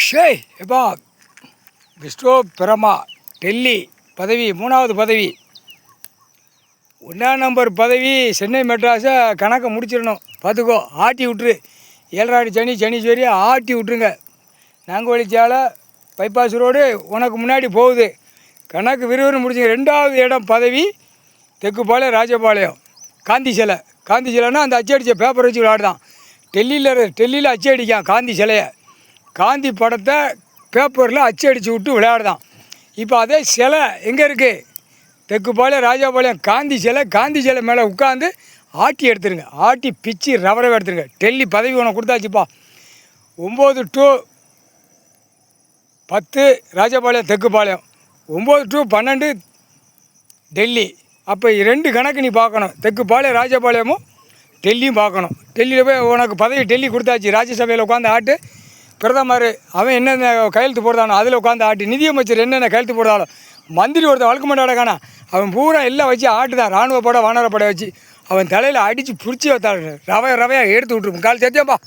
ஷேய் எப்பா விஸ்வோ பிரமா டெல்லி பதவி 3வது பதவி 1ஆம் நம்பர் பதவி சென்னை மெட்ராஸை கணக்கை முடிச்சிடணும். பார்த்துக்கோ, ஆட்டி விட்ரு. ஏழராடி சனி சனீஸ்வரி ஆட்டி விட்ருங்க. நாங்குவழி சாலை பைபாஸ் ரோடு உனக்கு முன்னாடி போகுது. கணக்கு விறுவிறு முடிச்சுங்க. 2வது இடம் பதவி தெற்குப்பாளையம் ராஜபாளையம் காந்தி சிலை. காந்தி சிலைன்னா அந்த அச்சு அடித்த பேப்பர் வச்சு விளையாடுதான். டெல்லியில் அச்சு அடிக்கான் காந்தி சிலையை. காந்தி படத்தை பேப்பரில் அச்சு அடித்து விட்டு விளையாடுதான். இப்போ அதே சிலை எங்கே இருக்குது? தெற்குப்பாளையம் ராஜபாளையம் காந்தி சிலை மேலே உட்காந்து ஆட்டி எடுத்துருங்க. ஆட்டி பிச்சு ரவரவை எடுத்துருங்க. டெல்லி பதவி உனக்கு கொடுத்தாச்சுப்பா. 9 to 10 ராஜபாளையம் தெற்குப்பாளையம், 9 to 12 டெல்லி. அப்போ 2 கணக்கு நீ பார்க்கணும். தெற்குப்பாளையம் ராஜபாளையமும் டெல்லியும் பார்க்கணும். டெல்லியில் போய் உனக்கு பதவி டெல்லி கொடுத்தாச்சு. ராஜ்யசபையில் உட்காந்து ஆட்டு. பிரதமர் அவன் என்னென்ன கையெழுத்து போடுறானோ அதில் உட்காந்து ஆட்டு. நிதியமைச்சர் என்னென்ன கையெழுத்து போடுறாலும், மந்திரி ஒருத்தன் வழக்கு மாட்டாட காணா, அவன் பூரா எல்லாம் வச்சு ஆட்டுதான். இராணுவ படை வானர படை வச்சு அவன் தலையில் அடித்து பிடிச்சி வைத்தாள். ரவையாக எடுத்து விட்ருப்போம். கால் சேர்த்தியாப்பா.